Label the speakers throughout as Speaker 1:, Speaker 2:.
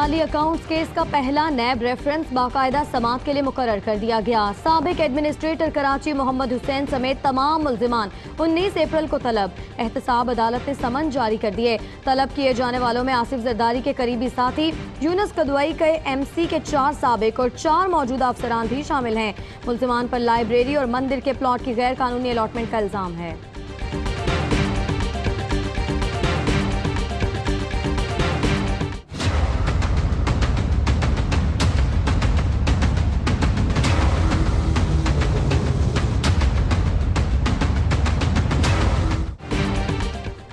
Speaker 1: जाली accounts case का पहला नैब रेफरेंस बाकायदा समाअत के लिए मुकर्रर कर दिया गया। साबिक एडमिनिस्ट्रेटर कराची मोहम्मद हुसैन समेत तमाम मुल्जिमान 19 अप्रैल को तलब। एहतसाब अदालत ने समन जारी कर दिए। तलब किए जाने वालों में आसिफ जरदारी के करीबी साथी यूनुस कदवाई के MC के 4 साबिक और 4 मौजूदा अफसरान भी शामिल हैं। मुल्जिमान पर लाइब्रेरी और मंदिर के प्लॉट की गैर कानूनी अलॉटमेंट का इल्जाम है।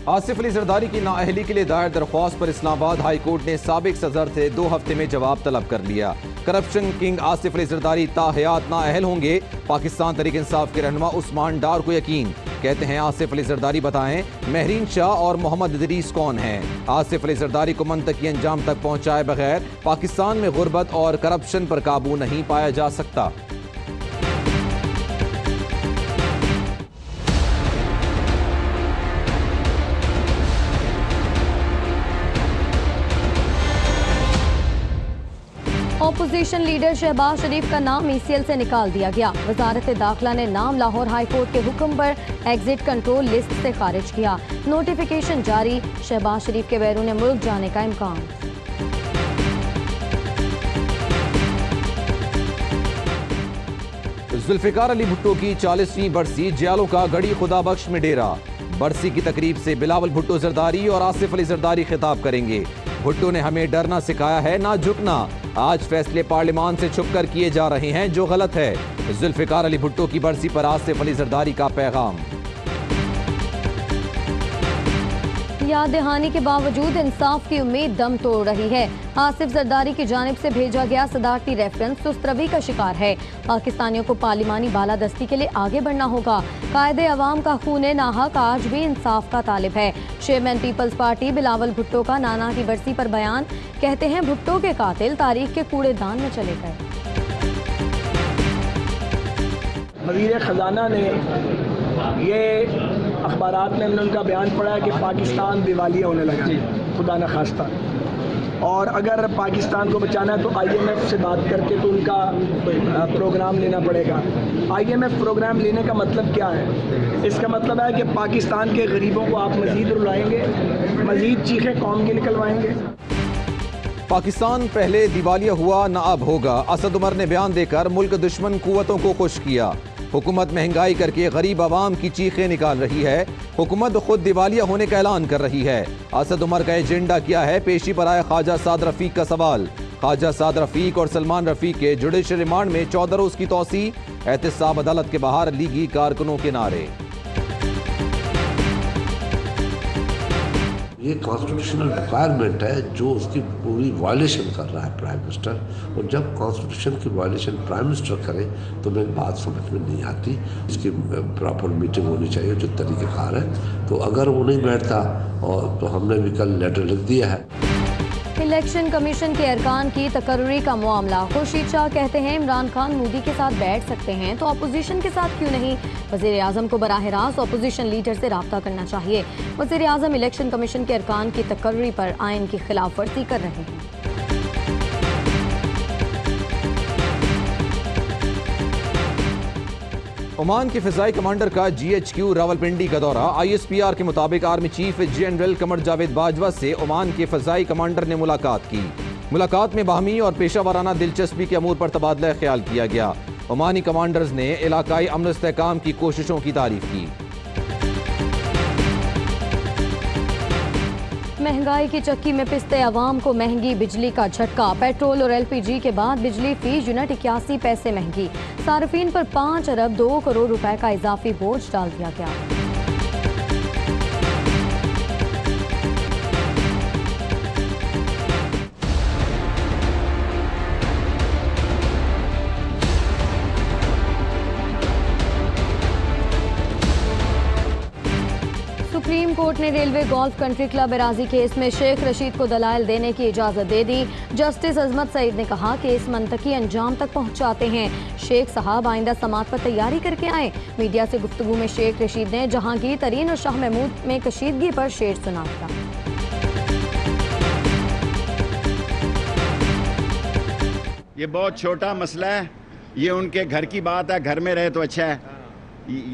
Speaker 2: आसिफ अली जरदारी की नाअहली के लिए दायर दरख्वास्त पर इस्लामाबाद हाई कोर्ट ने साबिक सदर से 2 हफ्ते में जवाब तलब कर लिया। करप्शन किंग आसिफ अली जरदारी ताहयात नाअहल होंगे, पाकिस्तान तहरीक इंसाफ के रहनुमा उस्मान डार को यकीन। कहते हैं आसिफ अली जरदारी बताएं महरीन शाह और मोहम्मद इदरीस कौन हैं। आसिफ अली जरदारी को मंतकी अंजाम तक पहुंचाए बगैर पाकिस्तान में गुर्बत और करप्शन पर काबू नहीं पाया जा सकता।
Speaker 1: ऑपोजिशन लीडर शहबाज शरीफ का नाम ECL से निकाल दिया गया। वजारत दाखिला ने नाम लाहौर हाई कोर्ट के हुक्म पर एग्जिट कंट्रोल लिस्ट से खारिज किया। नोटिफिकेशन जारी, शहबाज शरीफ के बैरून मुल्क जाने का इम्कान।
Speaker 2: जुल्फिकार अली भुट्टो की 40वीं बरसी जियालों का गड़ी खुदा बख्श में डेरा। बरसी की तकरीब से बिलावल भुट्टो जरदारी और आसिफ अली जरदारी खिताब करेंगे। भुट्टो ने हमें डरना सिखाया है, ना झुकना। आज फैसले पार्लियामान से छुपकर किए जा रहे हैं जो गलत है। जुल्फिकार अली भुट्टो की बरसी पर आसिफ अली जरदारी का पैगाम।
Speaker 1: याद दहानी के बावजूद इंसाफ की उम्मीद दम तोड़ रही है। आसिफ जरदारी की जानिब से भेजा गया सदारती रेफरेंस सुस्तरवी का शिकार है। पाकिस्तानियों को पार्लिमानी बालादस्ती के लिए आगे बढ़ना होगा। कायदे अवाम का खूने नाहक आज भी इंसाफ का तालिब है। चेयरमैन पीपल्स पार्टी बिलावल भुट्टो का नाना की बरसी पर बयान। कहते हैं भुट्टो के कातिल तारीख के कूड़ेदान में चले गए।
Speaker 3: वज़ीर ख़जाना ने ये अखबारात में हमने उनका बयान पढ़ा है कि पाकिस्तान दिवालिया होने लगा है, खुदा न खास्ता। और अगर पाकिस्तान को बचाना है तो IMF से बात करके तो उनका प्रोग्राम लेना पड़ेगा। IMF प्रोग्राम लेने का मतलब क्या है? इसका मतलब है कि पाकिस्तान के गरीबों को आप मज़ीद रुलाएंगे, मज़ीद चीखें कौम की निकलवाएंगे।
Speaker 2: पाकिस्तान पहले दिवालिया हुआ न अब होगा। असद उमर ने बयान देकर मुल्क दुश्मन कुव्वतों को खुश किया। हुकूमत महंगाई करके गरीब आवाम की चीखें निकाल रही है। हुकूमत खुद दिवालिया होने का ऐलान कर रही है। असद उमर का एजेंडा क्या है? पेशी पर आए ख्वाजा साद रफीक का सवाल। ख्वाजा साद रफीक और सलमान रफीक के जुडिशल रिमांड में 14 रोज की तौसी। एहतसाब अदालत के बाहर लीगी कारकुनों के नारे।
Speaker 4: ये कॉन्स्टिट्यूशनल रिक्वायरमेंट है जो उसकी पूरी वायलेशन कर रहा है प्राइम मिनिस्टर। और जब कॉन्स्टिट्यूशन की वायलेशन प्राइम मिनिस्टर करे तो मेरी बात समझ में नहीं आती। इसकी प्रॉपर मीटिंग होनी चाहिए जो तरीक़ेकार है। तो अगर वो नहीं बैठता और तो हमने भी कल लेटर लिख दिया है।
Speaker 1: इलेक्शन कमीशन के अरकान की तकर्री का मामला। खुर्शीद शाह कहते हैं इमरान खान मोदी के साथ बैठ सकते हैं तो अपोजिशन के साथ क्यों नहीं? वज़ीर आज़म को बराह रास्त अपोजिशन लीडर से रब्ता करना चाहिए। वज़ीर आज़म इलेक्शन कमीशन के अरकान की तकर्री पर आइन की खिलाफ वर्जी कर रहे हैं।
Speaker 2: ओमान के फ़िज़ाई कमांडर का GHQ रावलपिंडी का दौरा। ISPR के मुताबिक army chief general Qamar Javed Bajwa से ओमान के फ़िज़ाई कमांडर ने मुलाकात की। मुलाकात में बाहमी और पेशा वाराना दिलचस्पी के अमूर पर तबादला ख्याल किया गया। ओमानी कमांडर्स ने इलाकाई अमन इस्तेहकाम की कोशिशों की तारीफ की।
Speaker 1: महंगाई की चक्की में पिसते अवाम को महंगी बिजली का झटका। पेट्रोल और LPG के बाद बिजली फी यूनिट 81 पैसे महंगी। सार्फिन पर 5 अरब 2 करोड़ रुपए का इजाफी बोझ डाल दिया गया। सुप्रीम कोर्ट ने रेलवे गोल्फ कंट्री क्लब एराजी केस में शेख रशीद को दलाइल देने की इजाजत दे दी। जस्टिस अजमत सईद ने कहा कि इस मंतकी अंजाम तक पहुंचाते हैं। शेख साहब आइंदा समात पर तैयारी करके आए। मीडिया से गुफ्तगू में शेख रशीद ने जहांगीर तरीन और शाह महमूद में कशीदगी पर शेर सुना था।
Speaker 5: ये बहुत छोटा मसला है, ये उनके घर की बात है, घर में रहे तो अच्छा है।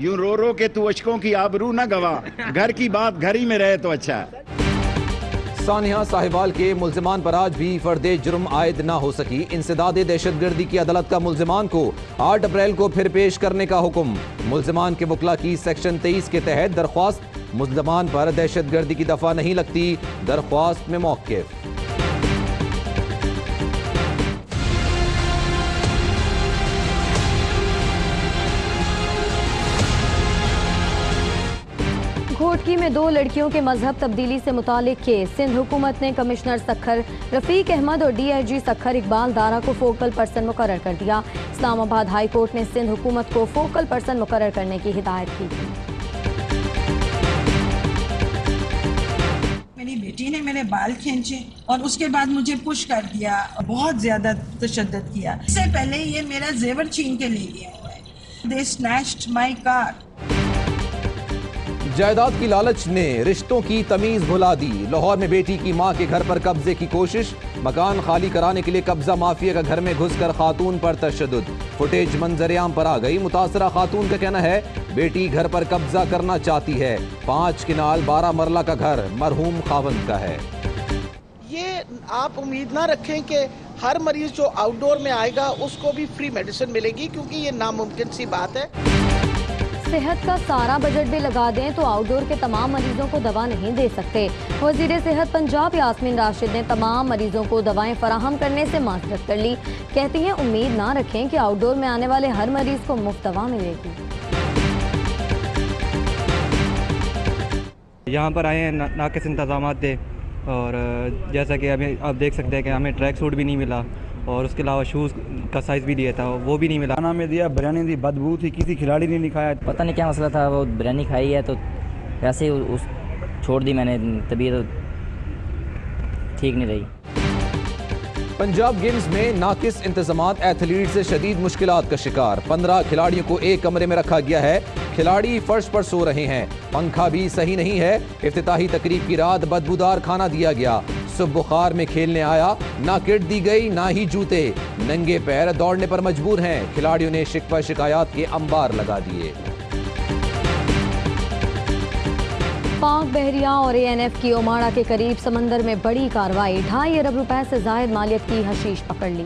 Speaker 5: यूं रो रो के तू अशकों की आबरू ना गवा, घर की बात घर ही में रहे तो अच्छा है।
Speaker 2: सानिया साहिवाल के मुल्जिमान पर आज भी फर्दे जुर्म आयद ना हो सकी। इंसदाद दहशतगर्दी की अदालत का मुल्जिमान को 8 अप्रैल को फिर पेश करने का हुक्म। मुल्जिमान के वकला की सेक्शन 23 के तहत दरख्वास्त। मुल्जिमान पर दहशतगर्दी की दफा नहीं लगती, दरख्वास्त में मौक़िफ़।
Speaker 1: घोटकी में 2 लड़कियों के मजहब तब्दीली से मुतालिक केस। सिंध हुकूमत ने कमिश्नर सखर रफीक अहमद और DIG सखर इकबाल दारा को फोकल पर्सन मुकर्रर कर दिया। इस्लामाबाद हाई कोर्ट ने सिंध हुकूमत को फोकल पर्सन मुकर्रर करने की हिदायत की थी।
Speaker 6: मेरी बेटी ने मेरे बाल खींचे और उसके बाद मुझे पुश कर दिया, बहुत ज्यादा तशद्दुद किया। इससे पहले ये मेरा जेवर छीन के ले गया हुआ है। They snatched my car.
Speaker 2: जायदाद की लालच ने रिश्तों की तमीज भुला दी। लाहौर में बेटी की मां के घर पर कब्जे की कोशिश। मकान खाली कराने के लिए कब्जा माफिया का घर में घुसकर खातून पर तशद्दुद। फुटेज मंजरेआम पर आ गई। मुतासरा खातून का कहना है बेटी घर पर कब्जा करना चाहती है। 5 किनाल 12 मरला का घर मरहूम खावंद का है।
Speaker 7: ये आप उम्मीद ना रखें कि हर मरीज जो आउटडोर में आएगा उसको भी फ्री मेडिसिन मिलेगी, क्योंकि ये नामुमकिन सी बात है।
Speaker 1: सेहत का सारा बजट भी लगा दें तो आउटडोर के तमाम मरीजों को दवा नहीं दे सकते। वजीर सेहत पंजाब यास्मीन राशिद ने तमाम मरीजों को दवाएं फराहम करने से माजरत कर ली। कहती हैं उम्मीद ना रखें कि आउटडोर में आने वाले हर मरीज को मुफ्त दवा मिलेगी।
Speaker 8: यहाँ पर आए हैं नाकिस इंतजाम थे, और जैसा कि अभी आप देख सकते हैं कि हमें ट्रैक सूट भी नहीं मिला, और उसके अलावा शूज़ का साइज़ भी दिया था, वो भी नहीं मिला।
Speaker 9: खाना में दिया, बिरयानी दी, बदबू थी, किसी खिलाड़ी ने नहीं खाया।
Speaker 10: पता नहीं क्या मसला था, वो बिरयानी खाई है तो वैसे ही छोड़ दी मैंने, तबीयत ठीक नहीं रही।
Speaker 2: पंजाब गेम्स में नाकिस इंतजामात एथलीट से शदीद मुश्किलात का शिकार। 15 खिलाड़ियों को एक कमरे में रखा गया है। खिलाड़ी फर्श पर सो रहे हैं। पंखा भी सही नहीं है। इफ्तिताही तकरीब की रात बदबूदार खाना दिया गया। सुबह बुखार में खेलने आया, ना किट दी गई ना ही जूते। नंगे पैर दौड़ने पर मजबूर हैं। खिलाड़ियों ने शिकवा शिकायत के अंबार लगा दिए।
Speaker 1: पाक बहरिया और ANF की ओमाड़ा के करीब समंदर में बड़ी कार्रवाई। 2.5 अरब रुपए से जायद मालियत की हशीश पकड़ ली।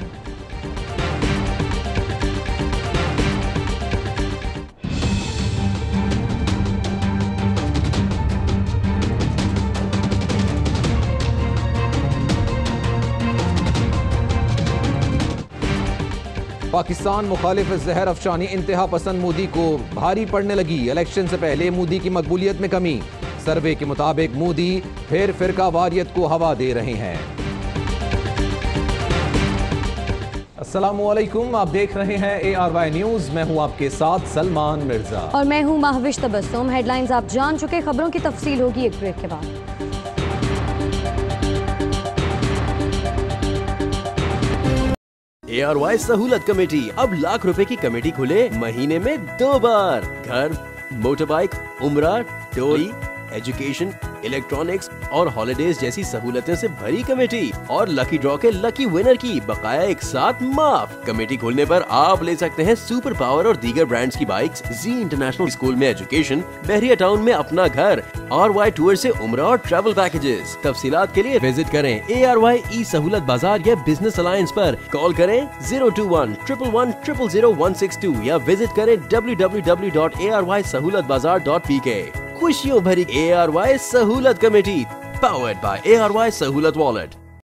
Speaker 2: पाकिस्तान मुखालिफ जहर अफशानी इंतहा पसंद मोदी को भारी पड़ने लगी। इलेक्शन से पहले मोदी की मकबूलियत में कमी। सर्वे के मुताबिक मोदी फिर फिरका वारियत को हवा दे रहे हैं। अस्सलामुअलैकुम, आप देख रहे हैं ARY न्यूज। मैं हूं आपके साथ सलमान मिर्जा
Speaker 1: और मैं हूं महविश तबस्सुम। हेडलाइंस आप जान चुके, खबरों की तफसील होगी एक ब्रेक के बाद।
Speaker 11: ARY सहूलत कमेटी अब लाख रुपए की कमेटी खुले महीने में 2 बार। घर, मोटरबाइक, उम्रा, टोली, एजुकेशन, इलेक्ट्रॉनिक्स और हॉलिडेज जैसी सहूलतें से भरी कमेटी, और लकी ड्रॉ के लकी विनर की बकाया एक साथ माफ। कमेटी खोलने पर आप ले सकते हैं सुपर पावर और दीगर ब्रांड्स की बाइक्स, जी इंटरनेशनल स्कूल में एजुकेशन, बहरिया टाउन में अपना घर, RY टूर से उम्रा और ट्रैवल पैकेजेस। तफसीलात के लिए विजिट करें ARY ई सहूलत बाजार या बिजनेस अलायंस पर। कॉल करें 021-111-000-162 या विजिट करें www.arysahoolatbazaar.pk। खुशियों भरी ARY सहूलत कमेटी, पावर्ड बाय ARY सहूलत वॉलेट।